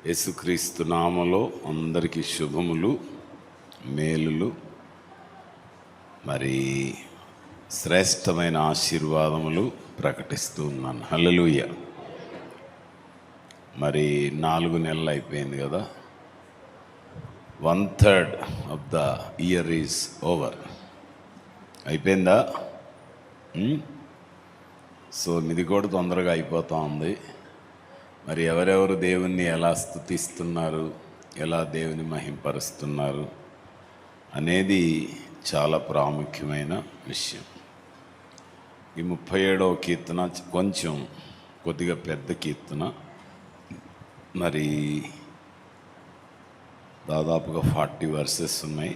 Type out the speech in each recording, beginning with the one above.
యేసుక్రీస్తు నామములో అందరికీ శుభములు, మేలులు, మరి శ్రేష్టమైన ఆశీర్వాదములు ప్రకటిస్తూ ఉన్నాను. హల్లెలూయా. మరి 4 నెలలు అయిపోయింది కదా. 1/3 of the year is over. అయిపోయిందా? సో ఇది కూడా తొందరగా అయిపోతూ ఉంది. మరి ఎవరెవరు దేవుణ్ణి ఎలా స్తుతిస్తున్నారు, ఎలా దేవుని మహింపరుస్తున్నారు అనేది చాలా ప్రాముఖ్యమైన విషయం. ఈ 37వ కీర్తన కొద్దిగా పెద్ద కీర్తన. మరి దాదాపుగా 40 వర్సెస్ ఉన్నాయి.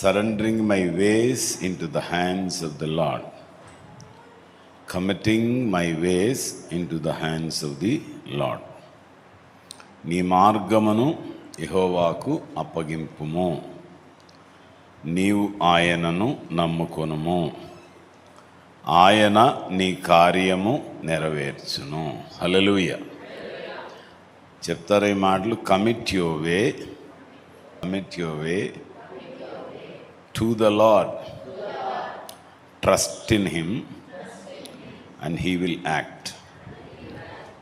Surrendering my ways in to the hands of the lord, committing my ways in to the hands of the lord. నీ మార్గమును యెహోవాకు అప్పగింపుము, నీవు ఆయనను నమ్ముకొనుము, ఆయన నీ కార్యము నెరవేర్చును. హల్లెలూయా. చెప్తారు ఈ మాటలు. Commit your way to the lord, trust in him and he will act.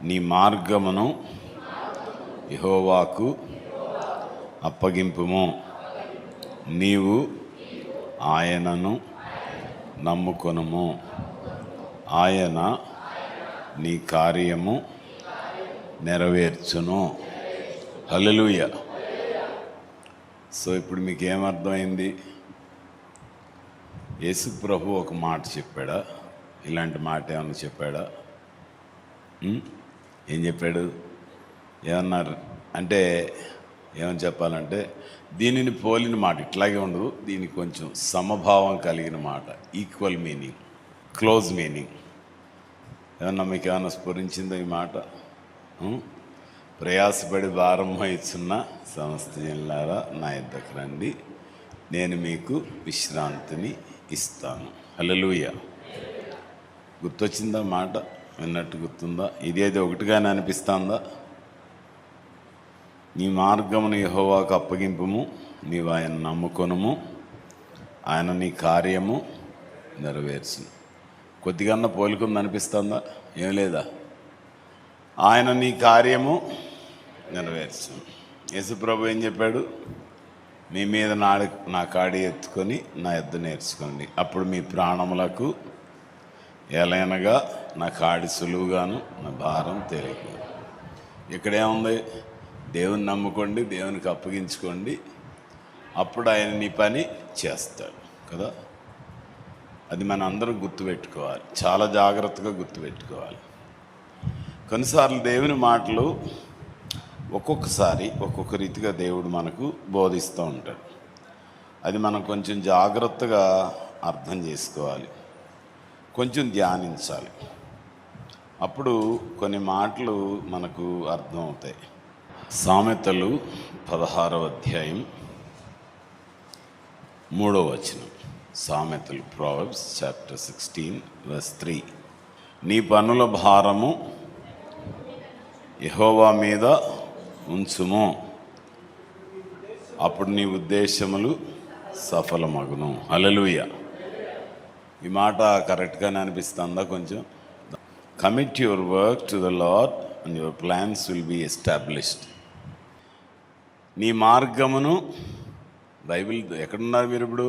నీ మార్గమును యెహోవాకు అప్పగింపుము, నీవు ఆయనను నమ్ముకొనుము, ఆయన నీ కార్యము నెరవేర్చును. హల్లెలూయా. సో ఇప్పుడు మీకు ఏమర్థమైంది? యేసు ప్రభు ఒక మాట చెప్పాడా? ఇలాంటి మాట ఏమన్నా చెప్పాడా? ఏం చెప్పాడు? ఏమన్నారు అంటే, ఏమని చెప్పాలంటే, దీనిని పోలిన మాట ఇట్లాగే ఉండదు, దీనికి కొంచెం సమభావం కలిగిన మాట, ఈక్వల్ మీనింగ్, క్లోజ్ మీనింగ్. ఏమన్నా మీకు ఏమన్నా స్ఫురించిందో ఈ మాట? ప్రయాసపడి భారం ఇచ్చున్న సమస్త జనులారా నా యొద్దకు రండి, నేను మీకు విశ్రాంతిని ఇస్తాను. హల్లెలూయా. గుర్తొచ్చిందా మాట? విన్నట్టు గుర్తుందా? ఇదేదో ఒకటిగానే అనిపిస్తుందా? నీ మార్గమును యెహోవాకు అప్పగింపుము, నీవు ఆయన నమ్ముకొనుము, ఆయన నీ కార్యము నెరవేర్చును. కొద్దిగా పోలికుంది అనిపిస్తుందా? ఏం లేదా? ఆయన నీ కార్యము నెరవేర్చును. యేసుప్రభు ఏం చెప్పాడు? మీ మీద నా కాడి ఎత్తుకొని నా యొద్ద నేర్చుకోండి, అప్పుడు మీ ప్రాణములకు ఎలైనగా నా కాడి సులువుగాను నా భారం తేలిక. ఇక్కడేముంది? దేవుని నమ్ముకోండి, దేవునికి అప్పగించుకోండి, అప్పుడు ఆయన నీ పని చేస్తాడు కదా. అది మన అందరం గుర్తుపెట్టుకోవాలి, చాలా జాగ్రత్తగా గుర్తుపెట్టుకోవాలి. కొన్నిసార్లు దేవుని మాటలు ఒక్కొక్కసారి ఒక్కొక్క రీతిగా దేవుడు మనకు బోధిస్తూ ఉంటాడు. అది మనం కొంచెం జాగ్రత్తగా అర్థం చేసుకోవాలి, కొంచెం ధ్యానించాలి. అప్పుడు కొన్ని మాటలు మనకు అర్థమవుతాయి. సామెతలు 16వ అధ్యాయం 3వ వచనం. సామెతలు, Proverbs chapter 16 verse 3. నీ పనుల భారము యెహోవా మీద ఉంచుము, అప్పుడు నీ ఉద్దేశములు సఫలమగును. హల్లెలూయా. ఈ మాట కరెక్ట్గానే అనిపిస్తుందా? కొంచెం. Commit your work to the lord and your plans will be established. నీ మార్గమును, బైబిల్ ఎక్కడున్నారు మీరు? ఇప్పుడు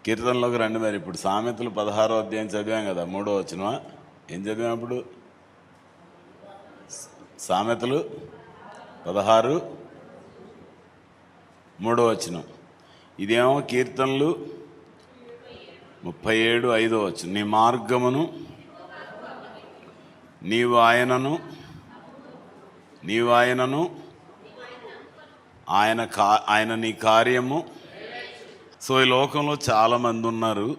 కీర్తనలోకి రండి. మరి ఇప్పుడు సామెతలు 16వ అధ్యాయం చదివాం కదా, 3వ వచనమా? ఏం చదివాం ఇప్పుడు? సామెతలు 16 3వ వచనం. ఇదేమో కీర్తనలు 37 5వ వచనం. నీ మార్గమును నీవు ఆయనను ఆయన నీ కార్యము. సో ఈ లోకంలో చాలామంది ఉన్నారు,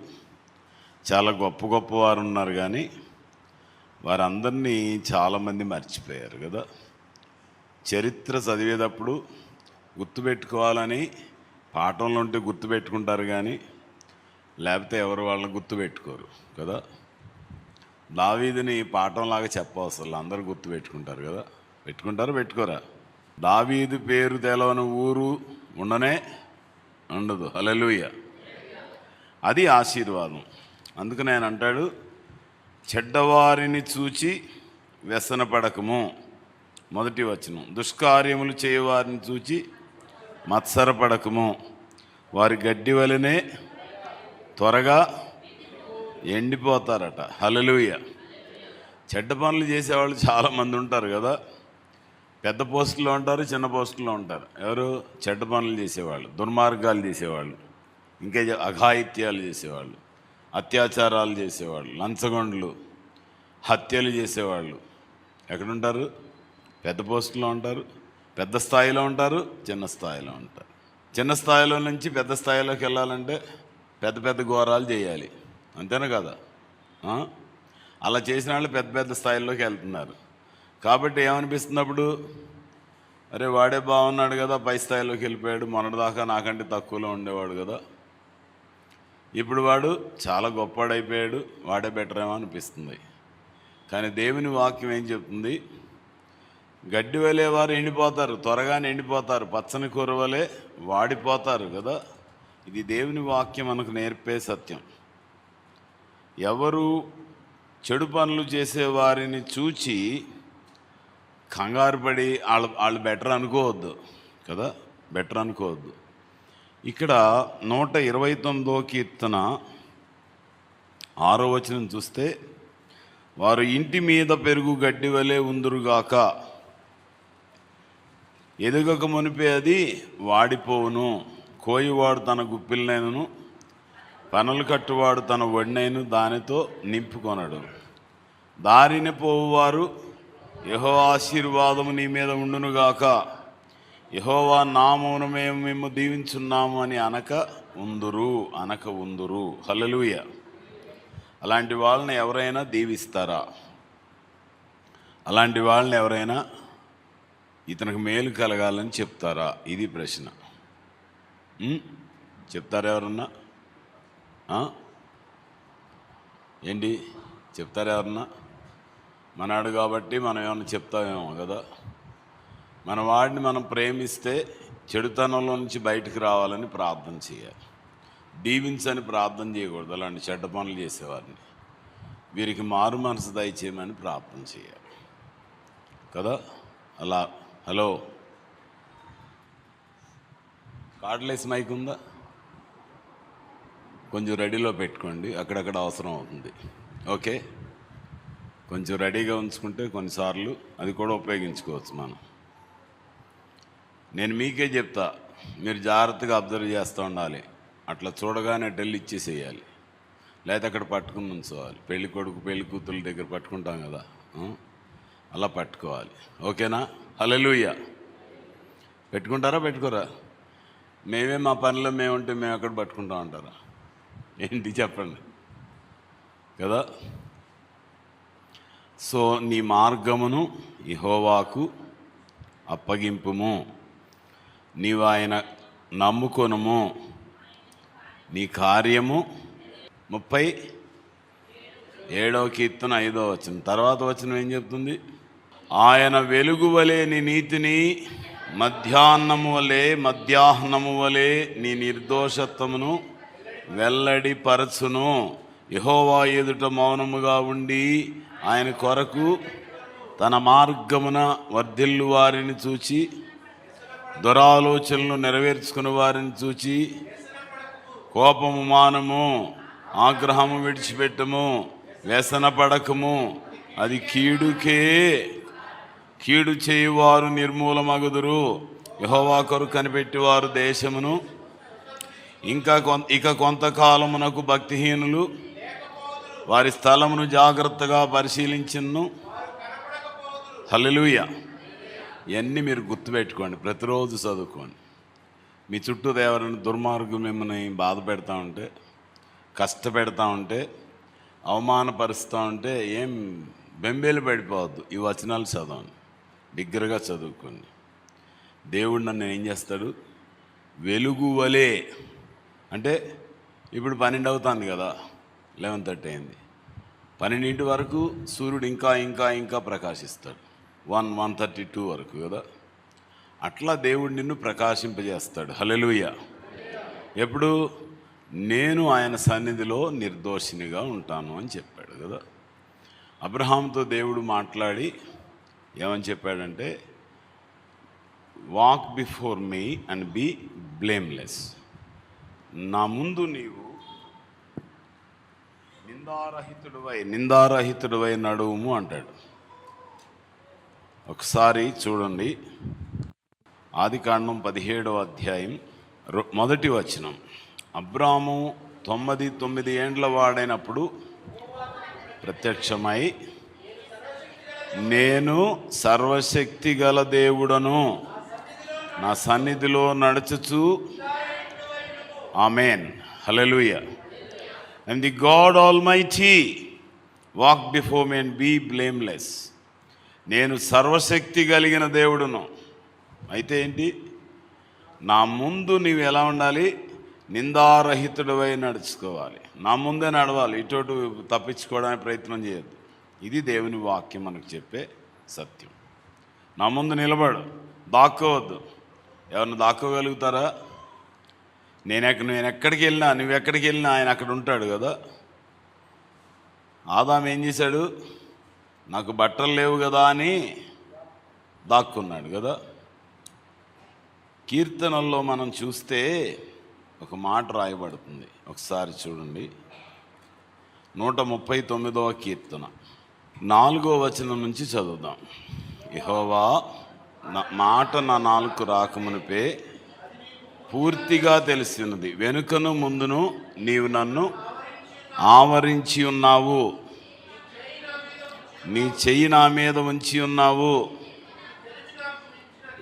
చాలా గొప్ప గొప్ప వారు ఉన్నారు, కానీ వారందరినీ చాలామంది మర్చిపోయారు కదా. చరిత్ర చదివేటప్పుడు గుర్తుపెట్టుకోవాలని పాఠంలో ఉంటే గుర్తుపెట్టుకుంటారు, కానీ లేకపోతే ఎవరు వాళ్ళని గుర్తుపెట్టుకోరు కదా. దావీదుని పాఠంలాగా చెప్పవసరం, అందరూ గుర్తుపెట్టుకుంటారు కదా. పెట్టుకుంటారా పెట్టుకోరా? దావీదు పేరు తెలవని ఊరు ఉండనే ఉండదు. హల్లెలూయా. అది ఆశీర్వాదం. అందుకని ఆయన అంటాడు, చెడ్డవారిని చూచి వ్యసనపడకము. మొదటి వచనం, దుష్కార్యములు చేయవారిని చూచి మత్సరపడకము, వారి గడ్డి వలనే త్వరగా ఎండిపోతారట. హల్లెలూయా. చెడ్డ పనులు చేసేవాళ్ళు చాలామంది ఉంటారు కదా. పెద్ద పోస్టులో ఉంటారు, చిన్న పోస్టులో ఉంటారు. ఎవరు? చెడ్డ పనులు చేసేవాళ్ళు, దుర్మార్గాలు చేసేవాళ్ళు, ఇంకా అఘాయిత్యాలు చేసేవాళ్ళు, అత్యాచారాలు చేసేవాళ్ళు, లంచగొండలు, హత్యలు చేసేవాళ్ళు ఎక్కడుంటారు? పెద్ద పోస్టులో ఉంటారు, పెద్ద స్థాయిలో ఉంటారు, చిన్న స్థాయిలో ఉంటారు. చిన్న స్థాయిలో నుంచి పెద్ద స్థాయిలోకి వెళ్ళాలంటే పెద్ద పెద్ద ఘోరాలు చేయాలి, అంతేనా కదా? అలా చేసిన వాళ్ళు పెద్ద పెద్ద స్థాయిల్లోకి వెళ్తున్నారు. కాబట్టి ఏమనిపిస్తున్నప్పుడు, అరే వాడే బాగున్నాడు కదా, పై స్థాయిలోకి వెళ్ళిపోయాడు, మొన్నటిదాకా నాకంటే తక్కువలో ఉండేవాడు కదా, ఇప్పుడు వాడు చాలా గొప్పవాడైపోయాడు, వాడే బెటర్ ఏమో అనిపిస్తుంది. కానీ దేవుని వాక్యం ఏం చెప్తుంది? గడ్డి వలే వారు ఎండిపోతారు, త్వరగానే ఎండిపోతారు, పచ్చని కూర వలె వాడిపోతారు కదా. ఇది దేవుని వాక్యం మనకు నేర్పే సత్యం. ఎవరు చెడు పనులు చేసేవారిని చూచి కంగారు పడి వాళ్ళు బెటర్ అనుకోవద్దు కదా, బెటర్ అనుకోవద్దు. ఇక్కడ 129వ కీర్తన 6వ వచనం చూస్తే, వారు ఇంటి మీద పెరుగు గడ్డి వలె ఉందురుగాక, ఎదుగక మునిపే అది వాడిపోవును, కోయివాడు తన గుప్పిలనైనను పనులు కట్టువాడు తన ఒడినైను దానితో నింపుకొనడు. దారిన పోవువారు, యెహోవా ఆశీర్వాదము నీ మీద ఉండునుగాక, యెహోవా నామమున మేము మేము దీవించున్నాము అని అనక ఉందురు. హల్లెలూయా. అలాంటి వాళ్ళని ఎవరైనా దీవిస్తారా? అలాంటి వాళ్ళని ఎవరైనా ఇతనికి మేలు కలగాలని చెప్తారా? ఇది ప్రశ్న. చెప్తారా ఎవరన్నా? ఏంటి చెప్తారా ఎవరన్నా? మనాడు కాబట్టి మనం ఏమన్నా చెప్తామేమో కదా. మన వాడిని మనం ప్రేమిస్తే చెడుతనంలో నుంచి బయటకు రావాలని ప్రార్థన చేయాలి, దీవించని ప్రార్థన చేయకూడదు. అలాంటి చెడ్డ పనులు చేసేవారిని వీరికి మారు మనసు దయచేయమని ప్రార్థన చేయాలి కదా. అలా హలో, కార్డ్లెస్ మైక్ ఉందా? కొంచెం రెడీలో పెట్టుకోండి, అక్కడక్కడ అవసరం అవుతుంది. ఓకే, కొంచెం రెడీగా ఉంచుకుంటే కొన్నిసార్లు అది కూడా ఉపయోగించుకోవచ్చు మనం. నేను మీకే చెప్తా, మీరు జాగ్రత్తగా అబ్జర్వ్ చేస్తూ ఉండాలి. అట్లా చూడగానే డెల్ ఇచ్చేసేయాలి, లేదా అక్కడ పట్టుకుని ఉంచుకోవాలి. పెళ్లి కొడుకు పెళ్లి కూతుళ్ళ దగ్గర పట్టుకుంటాం కదా, అలా పట్టుకోవాలి. ఓకేనా? హల్లెలూయా. పెట్టుకుంటారా పెట్టుకోరా? మేమే మా పనిలో మేముంటే మేము ఎక్కడ పట్టుకుంటాం అంటారా? ఏంటి చెప్పండి కదా. సో నీ మార్గమును యెహోవాకు అప్పగింపుము, నీవు ఆయన నమ్ముకొనుము, నీ కార్యము 37వ కీర్తన 5వ వచనం. తర్వాత వచనం ఏం చెప్తుంది? ఆయన వెలుగు వలె నీ నీతిని, మధ్యాహ్నము వలె నీ నిర్దోషత్వమును వెల్లడిపరచును. యెహోవా ఎదుట మౌనముగా ఉండి ఆయన కొరకు తన మార్గమున వర్ధిల్లు వారిని చూచి, దురాలోచనలు నెరవేర్చుకుని వారిని చూచి, కోపము మానము, ఆగ్రహము విడిచిపెట్టము, వ్యసన పడకము, అది కీడు చేయువారు నిర్మూలమగుదురు. యెహోవా కొరకు కనిపెట్టేవారు దేశమును ఇక కొంతకాలమునకు భక్తిహీనులు వారి స్థలమును జాగ్రత్తగా పరిశీలించును. హల్లెలూయా. ఇవన్నీ మీరు గుర్తుపెట్టుకోండి, ప్రతిరోజు చదువుకోండి. మీ చుట్టూ ఎవరైనా దుర్మార్గులు మిమ్మల్ని బాధ పెడతా ఉంటే, కష్టపెడతా ఉంటే, అవమానపరుస్తూ ఉంటే ఏం బెంబేలు పడిపోవద్దు. ఈ వచనాలు చదవండి, బిగ్గరగా చదువుకోండి. దేవుడు నన్ను ఏం చేస్తాడు? వెలుగు వలె, అంటే ఇప్పుడు 12 అవుతుంది కదా, 11:30 అయింది. 12 వరకు సూర్యుడు ఇంకా ఇంకా ఇంకా ప్రకాశిస్తాడు. 1:32 వరకు కదా. అట్లా దేవుడు నిన్ను ప్రకాశింపజేస్తాడు. హల్లెలూయా. ఎప్పుడు? నేను ఆయన సన్నిధిలో నిర్దోషినిగా ఉంటాను అని చెప్పాడు కదా. అబ్రహాంతో దేవుడు మాట్లాడి ఏమని చెప్పాడంటే, walk before me and be blameless. నా ముందు నీవు నిందారహితుడివై నడువుము అంటాడు. ఒకసారి చూడండి, ఆదికాండం 17వ అధ్యాయం 1వ వచనం. అబ్రాము 99 ఏండ్ల వాడైనప్పుడు ప్రత్యక్షమై, నేను సర్వశక్తి గల దేవుడను, నా సన్నిధిలో నడుచుచు, ఆమేన్, హల్లెలూయా, and the God almighty walk before me and be blameless. నేను సర్వశక్తి కలిగిన దేవుడును. అయితే ఏంటి? నా ముందు నీవు ఎలా ఉండాలి? నిందారహితుడివై నడుచుకోవాలి. నా ముందే నడవాలి, ఇటు తప్పించుకోవడానికి ప్రయత్నం చేయొద్దు. ఇది దేవుని వాక్యం మనకు చెప్పే సత్యం. నా ముందు నిలబడు, దాక్కోవద్దు. ఎవరిని దాక్కోగలుగుతారా? నేను ఎక్కడికి వెళ్ళినా, నువ్వెక్కడికి వెళ్ళినా ఆయన అక్కడ ఉంటాడు కదా. ఆదాము ఏం చేశాడు? నాకు బట్టలు లేవు కదా అని దాక్కున్నాడు కదా. కీర్తనల్లో మనం చూస్తే ఒక మాట రాయబడుతుంది, ఒకసారి చూడండి. 139వ కీర్తన 4వ వచనం నుంచి చదువుదాం. యెహోవా, మాట నా నాలుక రాకమునిపే పూర్తిగా తెలిసినది, వెనుకను ముందును నీవు నన్ను ఆవరించి ఉన్నావు, నీ చెయ్యి నా మీద ఉంచి ఉన్నావు,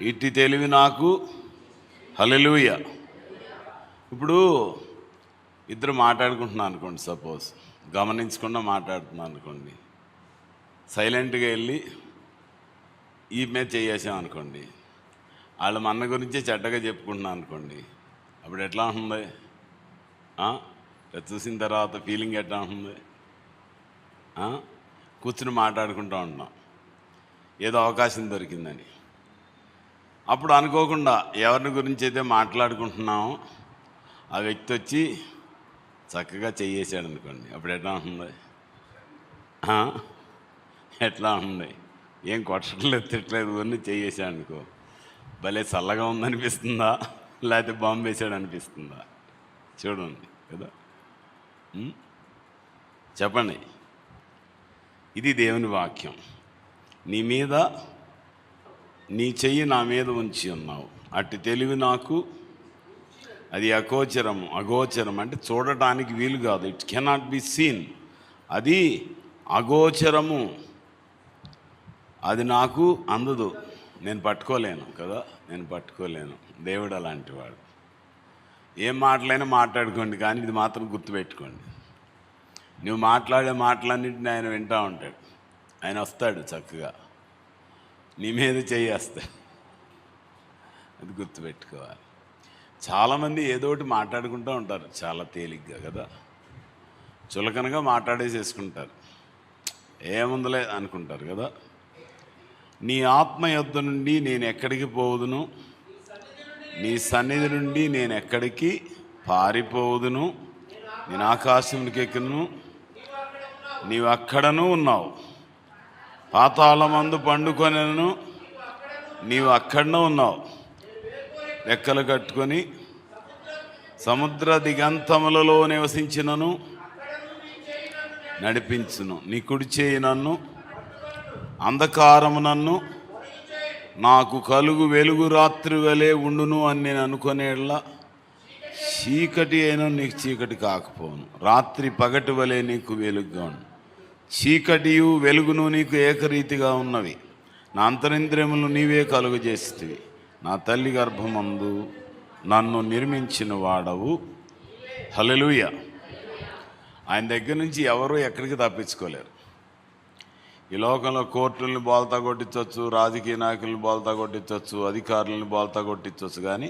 ఇట్టి తెలివి నాకు. హల్లెలూయా. ఇప్పుడు ఇద్దరు మాట్లాడుకుంటున్నాను అనుకోండి, సపోజ్ గమనించకుండా మాట్లాడుతున్నాను అనుకోండి, సైలెంట్గా వెళ్ళి ఈ మీద చేసాం అనుకోండి, వాళ్ళు మన గురించే చెడ్డగా చెప్పుకుంటున్నాను అనుకోండి, అప్పుడు ఎట్లా ఉంటుంది? చూసిన తర్వాత ఫీలింగ్ ఎట్లా ఉంటుంది? కూర్చుని మాట్లాడుకుంటూ ఉంటున్నాం, ఏదో అవకాశం దొరికిందని. అప్పుడు అనుకోకుండా ఎవరిని గురించి అయితే మాట్లాడుకుంటున్నామో ఆ వ్యక్తి వచ్చి చక్కగా చెయ్యేసాడు అనుకోండి, అప్పుడు ఎట్లా ఉంటుంది? ఎట్లా ఉంది? ఏం కొట్టట్లేదు, తిట్టలేదు, అన్నీ చెయ్యేసాడు అనుకో, భలే చల్లగా ఉందనిపిస్తుందా, లేకపోతే బాంబు వేసాడు అనిపిస్తుందా? చూడండి కదా, చెప్పండి. ఇది దేవుని వాక్యం. నీ చెయ్యి నా మీద ఉంచి ఉన్నావు, అట్టి తెలివి నాకు. అది అగోచరం అంటే చూడటానికి వీలు కాదు. It cannot be seen. అది అగోచరము, అది నాకు అందదు, నేను పట్టుకోలేను కదా, నేను పట్టుకోలేను. దేవుడు అలాంటి వాడు. ఏం మాటలైనా మాట్లాడుకోండి, కానీ ఇది మాత్రం గుర్తుపెట్టుకోండి, నువ్వు మాట్లాడే మాటలన్నింటినీ ఆయన వింటూ ఉంటాడు. ఆయన వస్తాడు చక్కగా నీ మీద చేయేస్తాడు. అది గుర్తుపెట్టుకోవాలి. చాలామంది ఏదోటి మాట్లాడుకుంటూ ఉంటారు చాలా తేలిగ్గా కదా, చులకనగా మాట్లాడేసేసుకుంటారు, ఏముందలే అనుకుంటారు కదా. నీ ఆత్మ యొద్ద నుండి నేను ఎక్కడికి పోవుదును, నీ సన్నిధి నుండి నేను ఎక్కడికి పారిపోవుదును, నేను ఆకాశంకి ఎక్కును, నీవు అక్కడను ఉన్నావు. పాతాళమందు పండుకొనెను, నీవు అక్కడనే ఉన్నావు. రెక్కలు కట్టుకొని సముద్ర దిగంతములలో నివసించినను నడిపించును. నీ కుడి చేయి నన్ను అంధకారము నన్ను నాకు కలుగు వెలుగు రాత్రి వలె ఉండును అని నేను అనుకునేలా, చీకటి అయినా నీకు చీకటి కాకపోను, రాత్రి పగటి వలె నీకు వెలుగుగా ఉండు. చీకటియు వెలుగును నీకు ఏకరీతిగా ఉన్నవి. నా అంతరింద్రియములు నీవే కలుగు చేస్తేవి. నా తల్లి గర్భమందు నన్ను నిర్మించిన వాడవు. హల్లెలూయా. ఆయన దగ్గర నుంచి ఎవరు ఎక్కడికి తప్పించుకోలేరు. ఈ లోకంలో కోర్టులను బోల్తా కొట్టించవచ్చు, రాజకీయ నాయకులను బోల్తా కొట్టించవచ్చు, అధికారులను బోల్తా కొట్టించవచ్చు, కానీ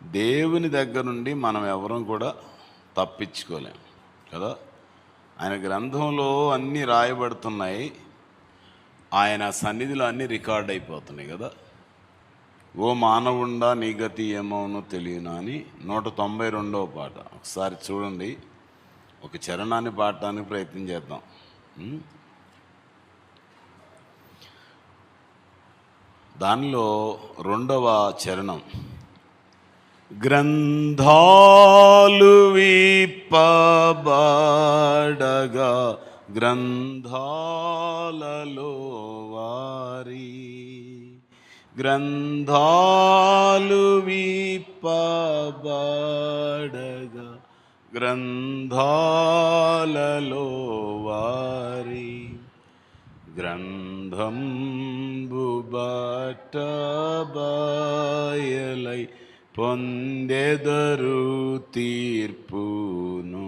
దేవుని దగ్గర నుండి మనం ఎవరం కూడా తప్పించుకోలేం కదా. ఆయన గ్రంథంలో అన్నీ రాయబడుతున్నాయి. ఆయన సన్నిధిలో అన్నీ రికార్డ్ అయిపోతున్నాయి కదా. ఓ మానవుండా నీ గతి ఏమవునో తెలియనా అని 192వ పాట ఒకసారి చూడండి. ఒక చరణాన్ని పాడటానికి ప్రయత్నం చేద్దాం. దానిలో 2వ చరణం, గ్రంథాలు విప్పబడగా గ్రంథాలలో వారి, గ్రంథాలు విప్పబడగా గ్రంథాలలో వారి, గ్రంథంబు బట్టబయలై పొందెదరు తీర్పును,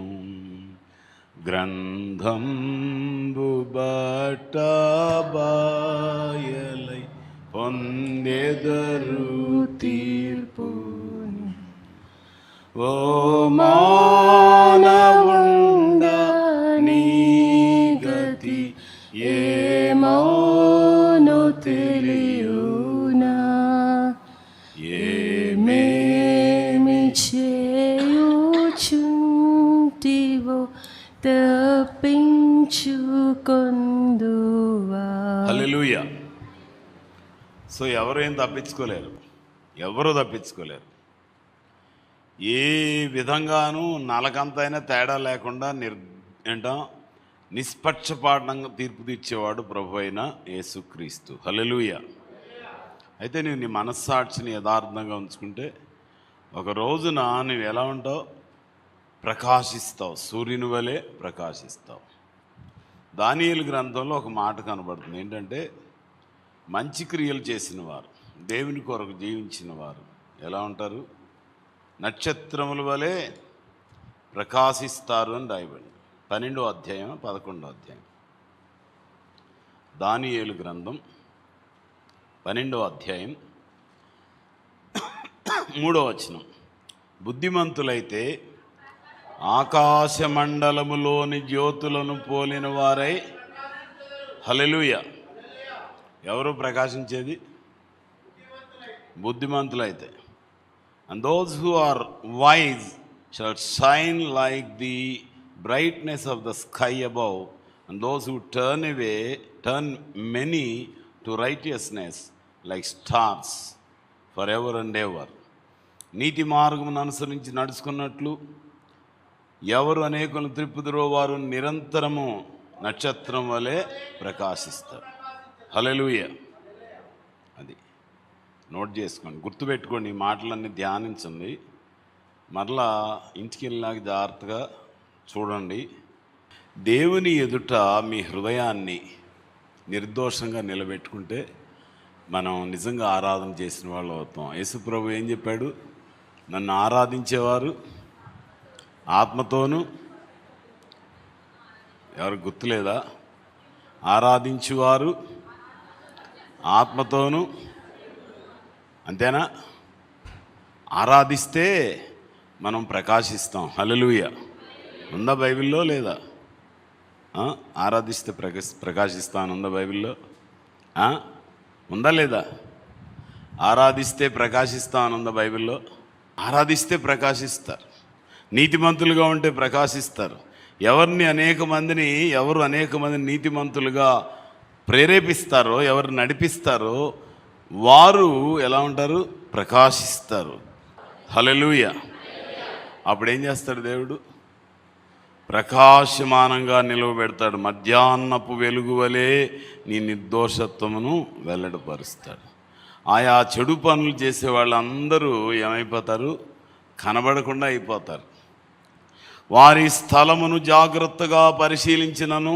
గ్రంథంబు బట్టబయలై పొందెదరు తీర్పును. ఓ మానవుండా నీ గతి ఏమౌనో తెలియునా, ఏమేమి చేయుచుంటివో తప్పించుకొందువా. హల్లెలూయా. సో ఎవరేం తప్పించుకోలేరు, ఎవరు తప్పించుకోలేరు. ఏ విధంగానూ నలకంతైనా తేడా లేకుండా నిష్పక్షపాతంగా తీర్పు తీర్చేవాడు ప్రభు అయిన యేసుక్రీస్తు. హల్లెలూయా. అయితే నువ్వు నీ మనస్సాక్షిని యథార్థంగా ఉంచుకుంటే ఒక రోజున నువ్వు ఎలా ఉంటావు? ప్రకాశిస్తావు, సూర్యుని వలె ప్రకాశిస్తావు. దానియేలు గ్రంథంలో ఒక మాట కనబడుతుంది. ఏంటంటే మంచి క్రియలు చేసిన వారు, దేవుని కొరకు జీవించిన వారు ఎలా ఉంటారు? నక్షత్రముల వలె ప్రకాశిస్తారు అని రాయబడింది. 12వ అధ్యాయం 11వ అధ్యాయం దానియేలు గ్రంథం 12వ అధ్యాయం 3వ వచనం, బుద్ధిమంతులైతే ఆకాశమండలములోని జ్యోతులను పోలిన వారై. హల్లెలూయా. ఎవరు ప్రకాశించేది? బుద్ధిమంతులైతే. And those who are wise shall shine like the brightness of the sky above, and those who turn many to righteousness like stars forever and ever. నీతి మార్గమును అనుసరించి నడుచుకున్నట్లు ఎవరు అనేకులను త్రిప్పుదురో వారు నిరంతరము నక్షత్రం వలె ప్రకాశిస్తారు. హల్లెలూయా. అది నోట్ చేసుకోండి, గుర్తుపెట్టుకోండి. ఈ మాటలన్నీ ధ్యానించండి. మరలా ఇంటికి వెళ్ళినాక జాగ్రత్తగా చూడండి. దేవుని ఎదుట మీ హృదయాన్ని నిర్దోషంగా నిలబెట్టుకుంటే మనం నిజంగా ఆరాధన చేసిన వాళ్ళు అవుతాం. యేసుప్రభు ఏం చెప్పాడు? నన్ను ఆరాధించేవారు ఆత్మతోనూ, ఎవరు గుర్తులేదా? ఆరాధించువారు ఆత్మతోనూ, అంతేనా? ఆరాధిస్తే మనం ప్రకాశిస్తాం. హల్లెలూయా. ఉందా బైబిల్లో? లేదా? ఆరాధిస్తే ప్రకాశిస్తాను ఉందా బైబిల్లో? ఉందా లేదా? ఆరాధిస్తే ప్రకాశిస్తానుందా బైబిల్లో? ఆరాధిస్తే ప్రకాశిస్తారు. నీతిమంతులుగా ఉంటే ప్రకాశిస్తారు. ఎవరు అనేక మందిని నీతిమంతులుగా ప్రేరేపిస్తారో, ఎవరు నడిపిస్తారో వారు ఎలా ఉంటారు? ప్రకాశిస్తారు. హల్లెలూయా. అప్పుడు ఏం చేస్తాడు దేవుడు? ప్రకాశమానంగా నిలవబెడతాడు. మధ్యాహ్నపు వెలుగు వలె నీ నిర్దోషత్వమును వెల్లడిపరుస్తాడు. ఆయా చెడు పనులు చేసే వాళ్ళందరూ ఏమైపోతారు? కనబడకుండా అయిపోతారు. వారి స్థలమును జాగ్రత్తగా పరిశీలించినను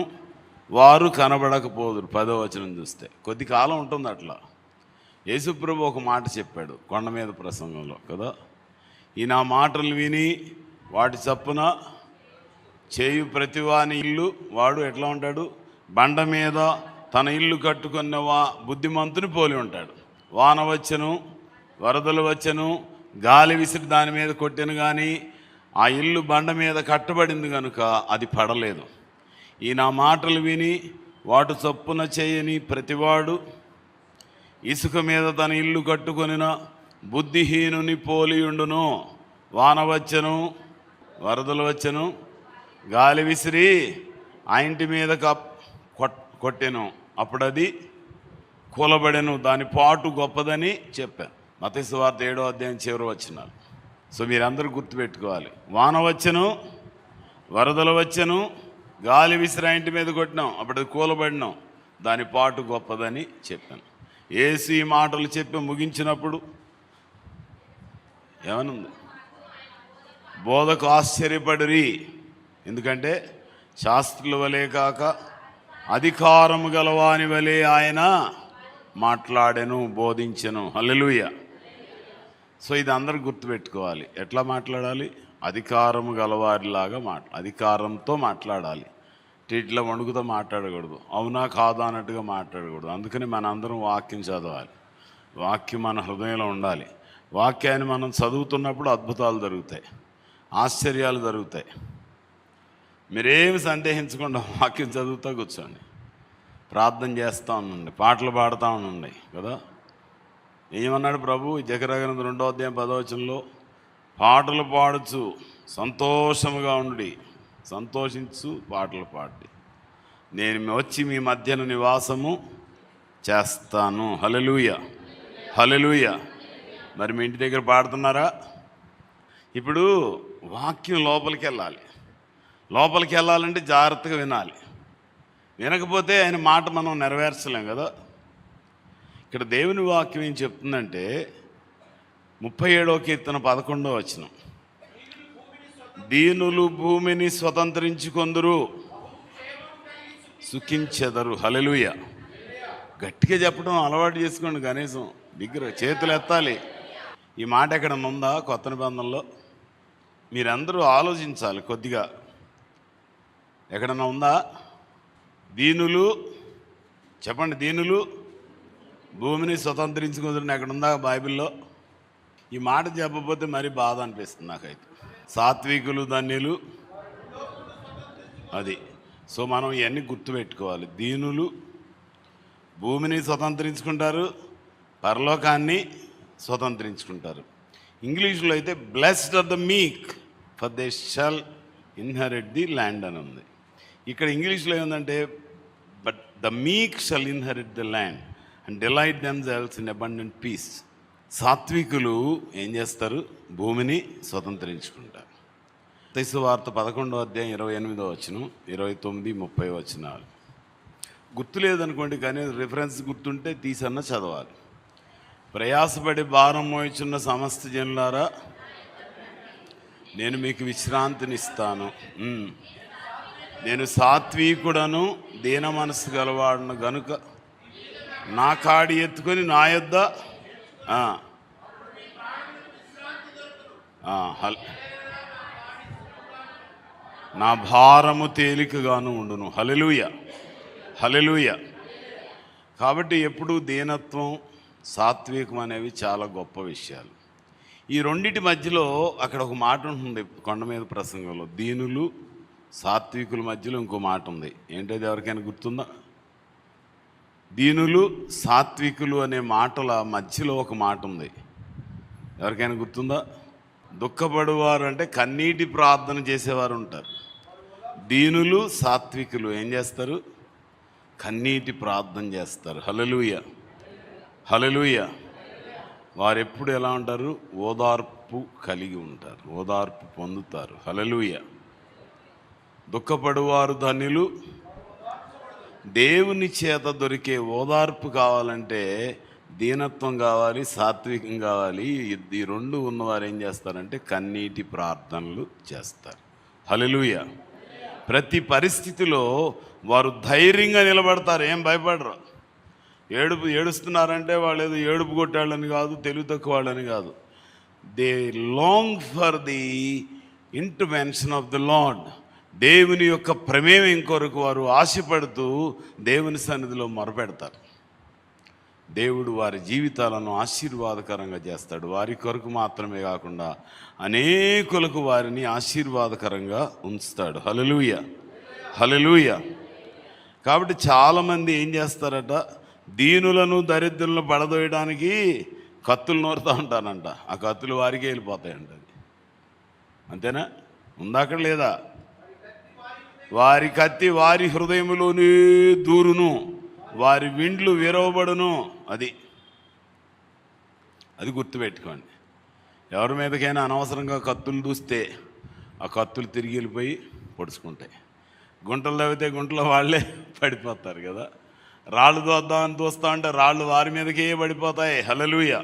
వారు కనబడకపోదురు. 10వ వచనం చూస్తే కొద్ది కాలం ఉంటుంది అట్లా. యేసుప్రభు ఒక మాట చెప్పాడు కొండ మీద ప్రసంగంలో కదా, ఈ నా మాటలు విని వాటి చప్పున చేయు ప్రతివాని ఇల్లు వాడు ఎట్లా ఉంటాడు? బండ మీద తన ఇల్లు కట్టుకున్న బుద్ధిమంతుని పోలి ఉంటాడు. వాన వచ్చెను, వరదలు వచ్చెను, గాలి విసిరి దాని మీద కొట్టెను, కానీ ఆ ఇల్లు బండ మీద కట్టబడింది కనుక అది పడలేదు. ఈ నా మాటలు విని వాటి చొప్పున చేయని ప్రతివాడు ఇసుక మీద తన ఇల్లు కట్టుకొనిన బుద్ధిహీనుని పోలియుండును. వాన వచ్చెను, వరదలు వచ్చెను, గాలి విసిరి ఆ ఇంటి మీద కొట్టెను, అప్పుడు అది కూలబడెను, దాని పాటు గొప్పదని చెప్పాను. మత్తయి సువార్త 7వ అధ్యాయం చివరి వచనాలు. సో మీరందరూ గుర్తుపెట్టుకోవాలి. వాన వచ్చెను, వరదలు వచ్చెను, గాలి విసిరి ఆ ఇంటి మీద కొట్టినాం, అప్పుడు అది కూలబడినాం, దాని పాటు గొప్పదని చెప్పాను. యేసు ఈ మాటలు చెప్పి ముగించినప్పుడు ఏమనుంది? బోధకు ఆశ్చర్యపడిరి, ఎందుకంటే శాస్త్రుల వలె కాక అధికారము గలవాని వలె ఆయన మాట్లాడెను, బోధించెను. హల్లెలూయా. సో ఇది అందరూ గుర్తుపెట్టుకోవాలి. ఎట్లా మాట్లాడాలి? అధికారము గలవారిలాగా అధికారంతో మాట్లాడాలి. ఇట్లా వణుకుతో మాట్లాడకూడదు, అవునా కాదా అన్నట్టుగా మాట్లాడకూడదు. అందుకని మన అందరం వాక్యం చదవాలి, వాక్యం మన హృదయంలో ఉండాలి. వాక్యాన్ని మనం చదువుతున్నప్పుడు అద్భుతాలు జరుగుతాయి, ఆశ్చర్యాలు జరుగుతాయి. మీరేమి సందేహించకుండా వాక్యం చదువుతూ కూర్చోండి, ప్రార్థన చేస్తూ ఉండండి, పాటలు పాడుతూ ఉండండి కదా. ఏమన్నాడు ప్రభు? జకర్యా గ్రంథం 2వ అధ్యాయం 10వ వచనంలో, పాటలు పాడుచు సంతోషముగా ఉండి, సంతోషించు పాటలు పాడి, నేను వచ్చి మీ మధ్యన నివాసము చేస్తాను. హల్లెలూయా, హల్లెలూయా. మరి మీ ఇంటి దగ్గర పాడుతున్నారా? ఇప్పుడు వాక్యం లోపలికి వెళ్ళాలి. లోపలికి వెళ్ళాలంటే జాగ్రత్తగా వినాలి. వినకపోతే ఆయన మాట మనం నెరవేర్చలేం కదా. ఇక్కడ దేవుని వాక్యం ఏం చెప్తుందంటే 37వ కీర్తన 11వ వచనం, దీనులు భూమిని స్వతంత్రించుకొందురు, సుఖించెదరు. హల్లెలూయా. గట్టిగా చెప్పడం అలవాటు చేసుకోండి. కనీసం దగ్గర చేతులు ఎత్తాలి. ఈ మాట ఎక్కడన్నా ఉందా కొత్త నిబంధనలో? మీరందరూ ఆలోచించాలి కొద్దిగా. ఎక్కడన్నా ఉందా? దీనులు చెప్పండి, దీనులు భూమిని స్వతంత్రించుకుందని ఎక్కడుందా బైబిల్లో? ఈ మాట చెప్పకపోతే మరీ బాధ అనిపిస్తుంది నాకైతే. సాత్వికులు ధన్యులు, అది. సో మనం ఇవన్నీ గుర్తుపెట్టుకోవాలి. దీనులు భూమిని స్వతంత్రించుకుంటారు, పరలోకాన్ని స్వతంత్రించుకుంటారు. ఇంగ్లీష్లో అయితే blessed are the meek for they shall inherit the land అని ఉంది. ఇక్కడ ఇంగ్లీష్లో ఏముందంటే, but the meek shall inherit the land and delight themselves in abundant peace. సాత్వికులు ఏం చేస్తారు? భూమిని స్వతంత్రించుకుంటారు. మత్తయి సువార్త 11వ అధ్యాయం 28వ వచనం, 29, 30 వచనాలు. గుర్తు లేదనుకోండి, కానీ రిఫరెన్స్ గుర్తుంటే తీసన్న చదవాలి. ప్రయాసపడి భారం మోయిచున్న సమస్త జనులారా, నేను మీకు విశ్రాంతినిస్తాను. నేను సాత్వికుడను, దీన మనసు గలవాడును గనుక నా కాడి ఎత్తుకొని నా యొద్ద నా భారము తేలికగాను ఉండును. హల్లెలూయా, హల్లెలూయా. కాబట్టి ఎప్పుడు దీనత్వం, సాత్వికం అనేవి చాలా గొప్ప విషయాలు. ఈ రెండింటి మధ్యలో అక్కడ ఒక మాట ఉంటుంది కొండ మీద ప్రసంగంలో. దీనులు సాత్వికుల మధ్యలో ఇంకో మాట ఉంది. ఏంటది? ఎవరికైనా గుర్తుందా? దీనులు సాత్వికులు అనే మాటల మధ్యలో ఒక మాట ఉంది. ఎవరికైనా గుర్తుందా? దుఃఖపడువారు అంటే కన్నీటి ప్రార్థన చేసేవారు ఉంటారు. దీనులు సాత్వికులు ఏం చేస్తారు? కన్నీటి ప్రార్థన చేస్తారు. హల్లెలూయా, హల్లెలూయా. వారు ఎప్పుడు ఎలా ఉంటారు? ఓదార్పు కలిగి ఉంటారు, ఓదార్పు పొందుతారు. హల్లెలూయా. దుఃఖపడువారు ధన్యులు. దేవుని చేత దొరికే ఓదార్పు కావాలంటే దీనత్వం కావాలి, సాత్వికం కావాలి. ఈ రెండు ఉన్నవారు ఏం చేస్తారంటే కన్నీటి ప్రార్థనలు చేస్తారు. హల్లెలూయా. ప్రతి పరిస్థితిలో వారు ధైర్యంగా నిలబడతారు, ఏం భయపడరు. ఏడుస్తున్నారంటే వాళ్ళు ఏదో ఏడుపు కొట్టాళ్ళని కాదు, తెలివి తక్కువ వాళ్ళని కాదు. They long for the intervention of the lord. దేవుని యొక్క ప్రమేయం కొరకు వారు ఆశపడుతూ దేవుని సన్నిధిలో మొరపెడతారు. దేవుడు వారి జీవితాలను ఆశీర్వాదకరంగా చేస్తాడు. వారి కొరకు మాత్రమే కాకుండా అనేకులకు వారిని ఆశీర్వాదకరంగా ఉంచుతాడు. హల్లెలూయా, హల్లెలూయా. కాబట్టి చాలామంది ఏం చేస్తారట, దీనులను దరిద్రులను పడదోయడానికి కత్తులు నోరుతూ ఉంటారంట. ఆ కత్తులు వారికే వెళ్ళిపోతాయంట. అది అంతేనా? ఉందా అక్కడ లేదా? వారి కత్తి వారి హృదయములోనే దూరును, వారి విండ్లు విరవబడును. అది గుర్తుపెట్టుకోండి. ఎవరి మీదకైనా అనవసరంగా కత్తులు దూస్తే ఆ కత్తులు తిరిగి వెళ్ళిపోయి పొడుచుకుంటాయి. గుంటలు తవ్వితే గుంటలో వాళ్ళే పడిపోతారు కదా. రాళ్ళు దోద్దామని చూస్తా ఉంటే రాళ్ళు వారి మీదకే పడిపోతాయి. హల్లెలూయా.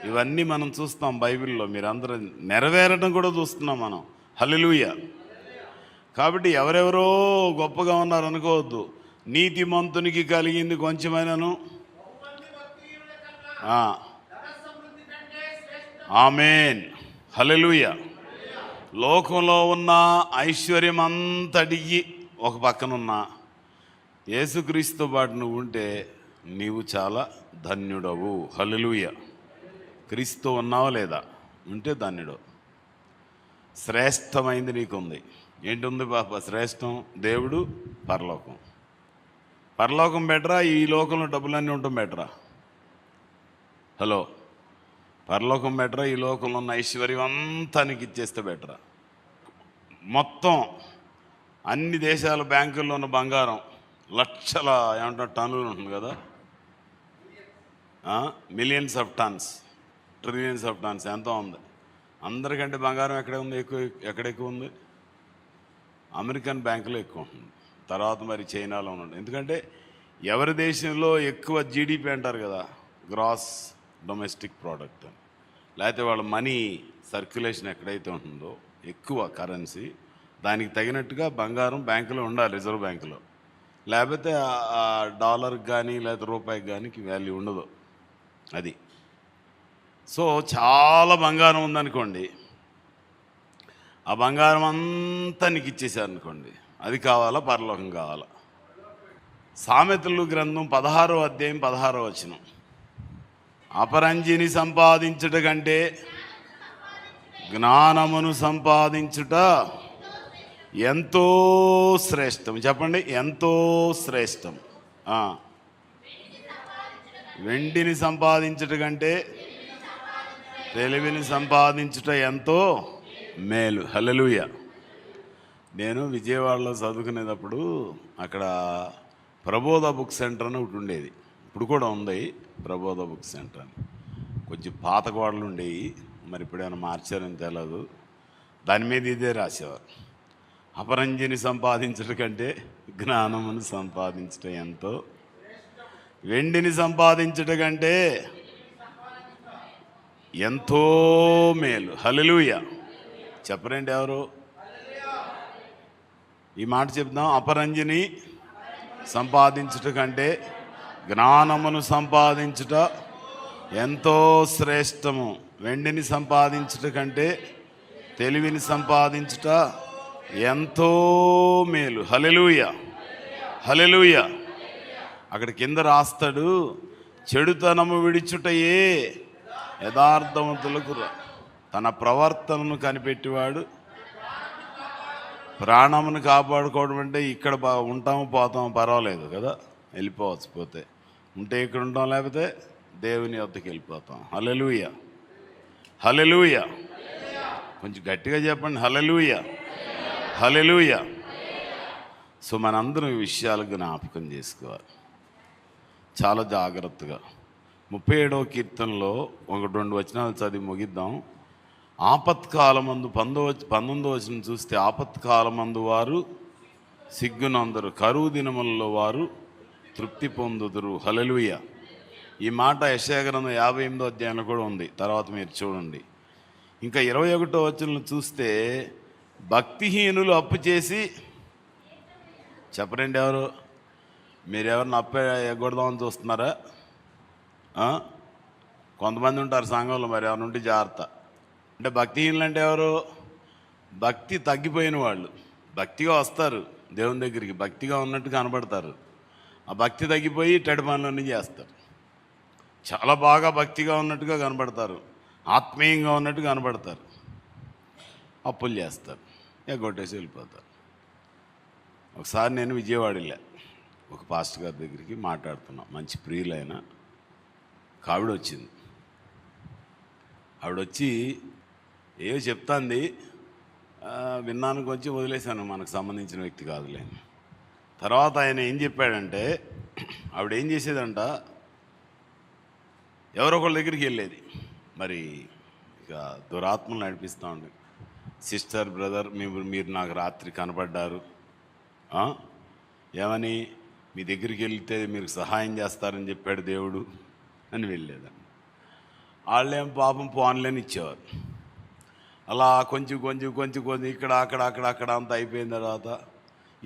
ఇవన్నీ మనం చూస్తాం బైబిల్లో. మీరందరూ నెరవేరడం కూడా చూస్తున్నాం మనం. హల్లెలూయా. కాబట్టి ఎవరెవరో గొప్పగా ఉన్నారు అనుకోవద్దు. నీతిమంతునికి కలిగింది కొంచెమైనను ఆమేన్. హల్లెలూయా. లోకంలో ఉన్న ఐశ్వర్యం అంతటికి ఒక పక్కనున్నా యేసుక్రీస్తుతో పాటు నువ్వు ఉంటే నీవు చాలా ధన్యుడవు. హల్లెలూయా. క్రీస్తు ఉన్నావా లేదా? ఉంటే ధన్యుడు. శ్రేష్టమైంది నీకుంది. ఏంటుంది పాప శ్రేష్టం? దేవుడు, పరలోకం. పరలోకం బెటరా, ఈ లోకంలో డబ్బులన్నీ ఉండటం బెటరా? హలో, పరలోకం బెటరా, ఈ లోకంలో ఉన్న ఐశ్వర్యం అంతా నీకు ఇచ్చేస్తే బెటరా? మొత్తం అన్ని దేశాల బ్యాంకుల్లో ఉన్న బంగారం లక్షల ఏమంటారు టన్నులు ఉంటుంది కదా, millions of tons, trillions of tons ఎంతో ఉంది. అందరికంటే బంగారం ఎక్కడ ఎక్కువ ఉంది? అమెరికన్ బ్యాంకులో ఎక్కువ ఉంటుంది. తర్వాత మరి చైనాలో ఉన్నాడు. ఎందుకంటే ఎవరి దేశంలో ఎక్కువ జీడిపి అంటారు కదా, గ్రాస్ డొమెస్టిక్ ప్రోడక్ట్ అని, లేకపోతే వాళ్ళ మనీ సర్క్యులేషన్ ఎక్కడైతే ఉంటుందో ఎక్కువ కరెన్సీ, దానికి తగినట్టుగా బంగారం బ్యాంకులో ఉండాలి, రిజర్వ్ బ్యాంకులో. లేకపోతే ఆ డాలర్కి కానీ లేకపోతే రూపాయికి కానీ వాల్యూ ఉండదు. అది సో చాలా బంగారం ఉందనుకోండి, ఆ బంగారం అంతా నీకు ఇచ్చేసారనుకోండి, అది కావాలా పరలోకం కావాలా? సామెతలు గ్రంథం 16వ అధ్యాయం 16వ వచనం, అపరంజిని సంపాదించుట కంటే జ్ఞానమును సంపాదించుట ఎంతో శ్రేష్టం. చెప్పండి, ఎంతో శ్రేష్టం. వెండిని సంపాదించుట కంటే తెలివిని సంపాదించుట ఎంతో మేలు. హల్లెలూయా. నేను విజయవాడలో చదువుకునేటప్పుడు అక్కడ ప్రబోధ బుక్ సెంటర్ అని ఒకటి ఉండేది. ఇప్పుడు కూడా ఉంది ప్రబోధ బుక్ సెంటర్ అని. కొంచెం పాత గోడలు ఉండేవి, మరి ఇప్పుడేమైనా మార్చారని తెలియదు. దాని మీద ఇదే రాసేవారు, అపరంజిని సంపాదించడం కంటే జ్ఞానమును సంపాదించడం ఎంతో, వెండిని సంపాదించడం కంటే ఎంతో మేలు. హల్లెలూయా. చెప్పరండి ఎవరు? ఈ మాట చెప్దాం. అపరంజిని సంపాదించుట కంటే జ్ఞానమును సంపాదించుట ఎంతో శ్రేష్టము, వెండిని సంపాదించుట కంటే తెలివిని సంపాదించుట ఎంతో మేలు. హల్లెలూయా. హల్లెలూయా. అక్కడ కింద రాస్తాడు, చెడుతనము విడిచుటయే యథార్థవంతులకు తన ప్రవర్తనను కనిపెట్టేవాడు. ప్రాణమును కాపాడుకోవడం అంటే ఇక్కడ ఉంటాము పోతాము పర్వాలేదు కదా, వెళ్ళిపోవచ్చు. పోతే ఉంటే ఇక్కడ ఉంటాం, లేకపోతే దేవుని వద్దకు వెళ్ళిపోతాం. హల్లెలూయా. హల్లెలూయా. కొంచెం గట్టిగా చెప్పండి, హల్లెలూయా. హల్లెలూయా. సో మనందరం ఈ విషయాలు జ్ఞాపకం చేసుకోవాలి చాలా జాగ్రత్తగా. 37వ కీర్తనలో 1-2 వచనాలు చదివి ముగిద్దాం. ఆపత్కాలమందు 19వ వచనం చూస్తే, ఆపత్కాలమందు వారు సిగ్గునందరు, కరువు దినములలో వారు తృప్తి పొందుదురు. హల్లెలూయా. ఈ మాట యెషయా గ్రంథం 58వ అధ్యాయంలో కూడా ఉంది, తర్వాత మీరు చూడండి. ఇంకా 21వ వచనం చూస్తే, భక్తిహీనులు అప్పు చేసి, చెప్పరండి ఎవరు? మీరెవరిని అప్పు ఎగ్గొడదామని చూస్తున్నారా? కొంతమంది ఉంటారు సంఘంలో, మరి ఎవరి నుండి జాగ్రత్త. అంటే భక్తిహీనులు అంటే ఎవరు? భక్తి తగ్గిపోయిన వాళ్ళు. భక్తిగా వస్తారు దేవుని దగ్గరికి, భక్తిగా ఉన్నట్టు కనబడతారు, ఆ భక్తి తగ్గిపోయి చెడు పనులన్నీ చేస్తారు. చాలా బాగా భక్తిగా ఉన్నట్టుగా కనబడతారు, ఆత్మీయంగా ఉన్నట్టు కనబడతారు, అప్పులు చేస్తారు, ఎగ్గొట్టేసి వెళ్ళిపోతారు. ఒకసారి నేను విజయవాడ వెళ్ళా, ఒక పాస్టర్ గారి దగ్గరికి మాట్లాడుతున్నాం. మంచి ప్రియులైన ఆవిడ వచ్చింది. ఆవిడొచ్చి ఏవో చెప్తాంది. విన్నాను, కొంచెం వదిలేశాను, మనకు సంబంధించిన వ్యక్తి కాదులే. తర్వాత ఆయన ఏం చెప్పాడంటే, ఆవిడ ఏం చేసేదంట, ఎవరో ఒకళ్ళ దగ్గరికి వెళ్ళేది. మరి ఇక దురాత్మలు నడిపిస్తూ ఉండే, సిస్టర్, బ్రదర్, మీరు నాకు రాత్రి కనపడ్డారు, ఏమని, మీ దగ్గరికి వెళ్తే మీరు సహాయం చేస్తారని చెప్పాడు దేవుడు అని వెళ్ళేదండి. వాళ్ళేం పాపం పోన్లేని ఇచ్చేవారు. అలా కొంచెం కొంచెం కొంచెం కొంచెం ఇక్కడ అక్కడ అక్కడ అక్కడ అంత అయిపోయిన తర్వాత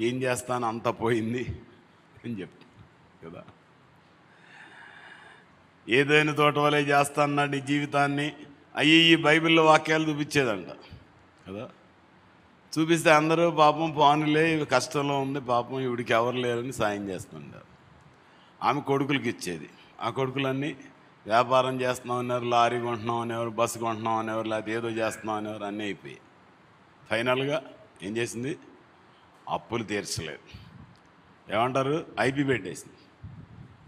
ఏం చేస్తాను, అంత పోయింది అని చెప్తాను కదా. ఏదైనా తోట వలే చేస్తాన్నాడు ఈ జీవితాన్ని. ఈ బైబిల్లో వాక్యాలు చూపించేదంట కదా. చూపిస్తే అందరూ పాపం పోనులే, ఇవి కష్టంలో ఉంది, పాపం ఇవిడికి ఎవరు లేరని సాయం చేస్తుంటారు. ఆమె కొడుకులకి ఇచ్చేది. ఆ కొడుకులన్నీ వ్యాపారం చేస్తున్నాం అనేవారు, లారీ కొంటున్నాం అనేవారు, బస్సు కొంటున్నాం అనేవారు, లేకపోతే ఏదో చేస్తున్నాం అనేవారు, అన్నీ అయిపోయాయి. ఫైనల్గా ఏం చేసింది, అప్పులు తీర్చలేదు. ఏమంటారు, ఐపీ పెట్టేసింది.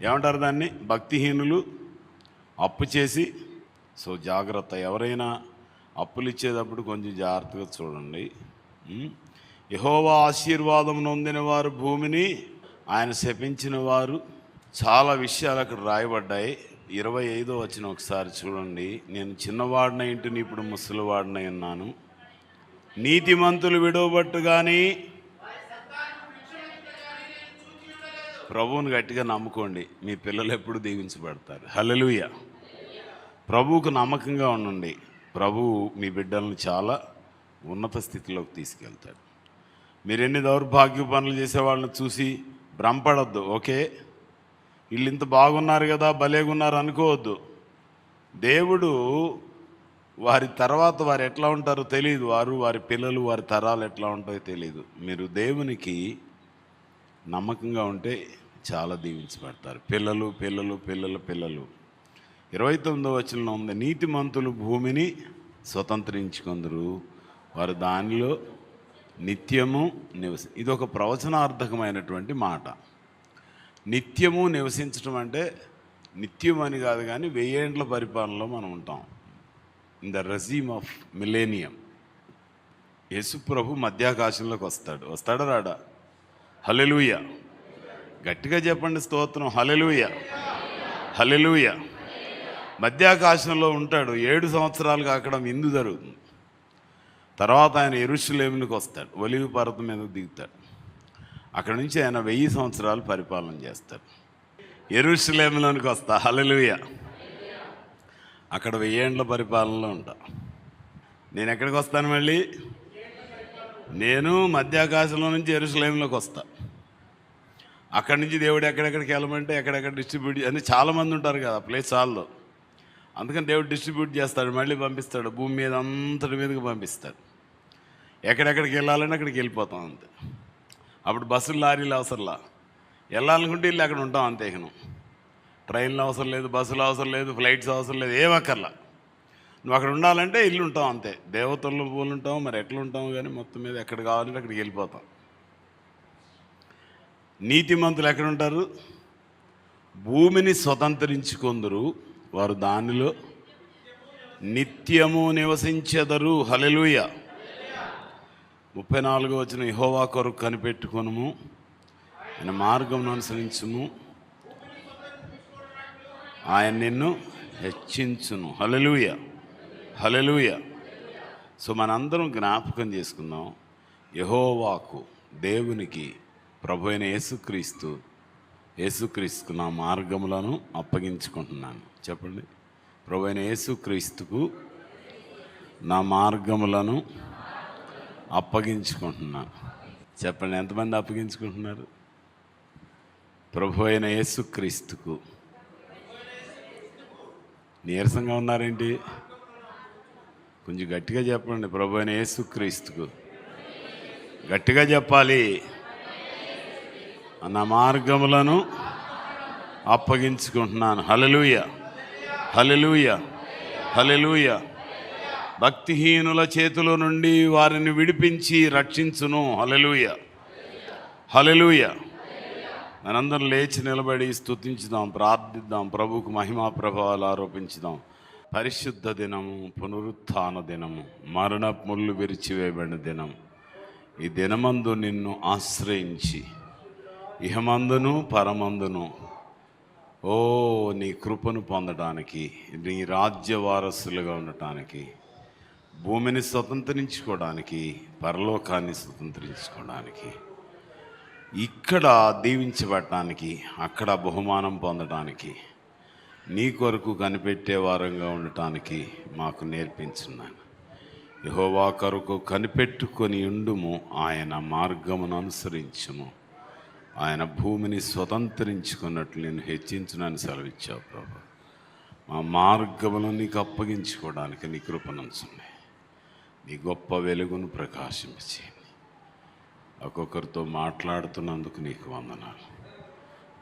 ఏమంటారు దాన్ని, భక్తిహీనులు అప్పు చేసి. సో జాగ్రత్త, ఎవరైనా అప్పులు ఇచ్చేటప్పుడు కొంచెం జాగ్రత్తగా చూడండి. యెహోవా ఆశీర్వాదం నొందిన వారు భూమిని, ఆయన శపించిన వారు. చాలా విషయాలు అక్కడ రాయబడ్డాయి. 25వ వచనం ఒకసారి చూడండి. నేను చిన్నవాడిన ఇంటిని ఇప్పుడు ముసలివాడినై ఉన్నాను, నీతిమంతులు విడవబట్టు కానీ. ప్రభువుని గట్టిగా నమ్ముకోండి, మీ పిల్లలు ఎప్పుడు దీవించబడతారు. హల్లెలూయా. ప్రభువుకు నమ్మకంగా ఉండండి. ప్రభువు మీ బిడ్డలను చాలా ఉన్నత స్థితిలోకి తీసుకెళ్తాడు. మీరు ఎన్ని దౌర్భాగ్య పనులు చేసే వాళ్ళని చూసి భ్రమపడద్దు. ఓకే, వీళ్ళు ఇంత బాగున్నారు కదా, భలేగున్నారు అనుకోవద్దు. దేవుడు వారి తర్వాత వారు ఎట్లా ఉంటారో తెలియదు, వారి పిల్లలు, వారి తరాలు ఎట్లా ఉంటాయో తెలియదు. మీరు దేవునికి నమ్మకంగా ఉంటే చాలా దీవించబడతారు. పిల్లలు పిల్లలు పిల్లల పిల్లలు. 29వ వచనంలో ఉంది, నీతిమంతులు భూమిని స్వతంత్రించుకుందరు, వారు దానిలో నిత్యము ఇది ఒక ప్రవచనార్థకమైనటువంటి మాట. నిత్యము నివసించడం అంటే నిత్యం అని కాదు, కానీ 1000 ఏండ్ల పరిపాలనలో మనం ఉంటాం. In the regime of millennium. Yesu ప్రభు మధ్యాకాశంలోకి వస్తాడా రాడా? హల్లెలూయా. గట్టిగా చెప్పండి, స్తోత్రం. హల్లెలూయా, హల్లెలూయా. మధ్యాకాశంలో ఉంటాడు. 7 సంవత్సరాలుగా అక్కడ విందు జరుగుతుంది. తర్వాత ఆయన యెరూషలేమునికి వస్తాడు, ఒలీవ పర్వతం మీద దిగుతాడు. అక్కడ నుంచి ఆయన 1000 సంవత్సరాలు పరిపాలన చేస్తాడు. యెరూషలేములోనికి వస్తా. హల్లెలూయా. అక్కడ 1000 ఏండ్ల పరిపాలనలో ఉంటా. నేను ఎక్కడికి వస్తాను మళ్ళీ? నేను మధ్యాకాశంలో నుంచి యెరూషలేములోకి వస్తా. అక్కడి నుంచి దేవుడు ఎక్కడెక్కడికి వెళ్ళమంటే ఎక్కడెక్కడ డిస్ట్రిబ్యూట్ అని చాలామంది ఉంటారు కదా ప్లేస్ హాల్లో. అందుకని దేవుడు డిస్ట్రిబ్యూట్ చేస్తాడు, మళ్ళీ పంపిస్తాడు, భూమి మీద అంతటి మీదకి పంపిస్తాడు. ఎక్కడెక్కడికి వెళ్ళాలని అక్కడికి వెళ్ళిపోతాం అంతే. అప్పుడు బస్సులు, లారీలు అవసరంలా, వెళ్ళాలనుకుంటే వెళ్ళి అక్కడ ఉంటాం అంతే. ఇక ట్రైన్లు అవసరం లేదు, బస్సులు అవసరం లేదు, ఫ్లైట్స్ అవసరం లేదు, ఏమక్కర్లా. నువ్వు అక్కడ ఉండాలంటే ఇల్లు ఉంటాం అంతే. దేవతల్లో పూలు ఉంటాం, మరి ఎట్లా ఉంటాము, కానీ మొత్తం మీద ఎక్కడ కావాలంటే అక్కడికి వెళ్ళిపోతాం. నీతిమంతులు ఎక్కడ ఉంటారు? భూమిని స్వతంత్రించుకొందురు, వారు దానిలో నిత్యము నివసించెదరు. హల్లెలూయా. 34వ వచనం, యెహోవా కొరకు కనిపెట్టుకొనుము, ఆయన మార్గమును అనుసరించుము, ఆయన నిన్ను హెచ్చించును. హల్లెలూయా, హల్లెలూయా. సో మనందరం జ్ఞాపకం చేసుకుందాం, యెహోవాకు, దేవునికి, ప్రభు అయిన యేసుక్రీస్తుకు నా మార్గములను అప్పగించుకుంటున్నాను. చెప్పండి, ప్రభు అయిన యేసుక్రీస్తుకు నా మార్గములను అప్పగించుకుంటున్నాను. చెప్పండి, ఎంతమంది అప్పగించుకుంటున్నారు? ప్రభు అయిన యేసుక్రీస్తుకు. నీరసంగా ఉన్నారేంటి? కొంచెం గట్టిగా చెప్పండి, ప్రభు అయిన యేసుక్రీస్తుకు. గట్టిగా చెప్పాలి. నా మార్గములను అప్పగించుకుంటున్నాను. హల్లెలూయా, హల్లెలూయా, హల్లెలూయా. భక్తిహీనుల చేతుల నుండి వారిని విడిపించి రక్షించును. హల్లెలూయా, హల్లెలూయా. మనందరం లేచి నిలబడి స్తుతించుదాం, ప్రార్థిద్దాం, ప్రభువుకు మహిమా ప్రభావాలు ఆరోపించుదాం. పరిశుద్ధ దినము, పునరుత్థాన దినము, మరణ ముళ్ళు విరిచివేయబడిన దినం. ఈ దినమందు నిన్ను ఆశ్రయించి ఇహమందును పరమందును నీ కృపను పొందడానికి, నీ రాజ్య వారసులుగా ఉండటానికి, భూమిని స్వతంత్రించుకోవడానికి, పరలోకాన్ని స్వతంత్రించుకోవడానికి, ఇక్కడ దీవించబడటానికి, అక్కడ బహుమానం పొందడానికి, నీ కొరకు కనిపెట్టే వారంగా ఉండటానికి మాకు నేర్పించున్నాను. యెహోవా కొరకు కనిపెట్టుకొని ఉండుము, ఆయన మార్గమును అనుసరించుము, ఆయన భూమిని స్వతంత్రించుకున్నట్లు నేను హెచ్చించునని సెలవిచ్చావు ప్రభు. మా మార్గమును నీకు అప్పగించుకోవడానికి నీ కృపనంచున్నాయి. నీ గొప్ప వెలుగును ప్రకాశించేయండి. ఒక్కొక్కరితో మాట్లాడుతున్నందుకు నీకు వందనాలు.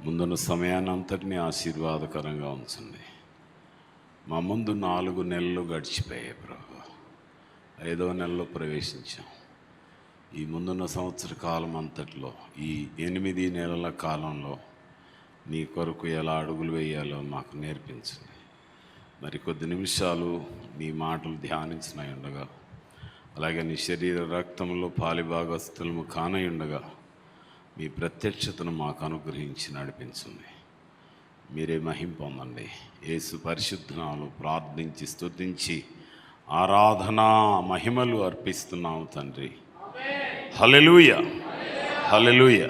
ముందున్న సమయాన్ని అంతటినీ ఆశీర్వాదకరంగా ఉంచండి. మా ముందు 4 నెలలు గడిచిపోయాయి ప్రభు. 5వ నెలలో ప్రవేశించాం. ఈ ముందున్న సంవత్సర కాలం అంతట్లో, ఈ 8 నెలల కాలంలో నీ కొరకు ఎలా అడుగులు వేయాలో మాకు నేర్పించండి. మరి కొద్ది నిమిషాలు నీ మాటలు ధ్యానించిన ఉండగా, అలాగే నీ శరీర రక్తంలో పాలిభాగస్తులము కానయుండగా మీ ప్రత్యక్షతను మాకు అనుగ్రహించి నడిపించండి. మీరే మహిమ పొందండి. యేసు పరిశుద్ధనాలు ప్రార్థించి స్తుతించి ఆరాధనా మహిమలు అర్పిస్తున్నాము తండ్రి. హల్లెలూయా, హల్లెలూయా.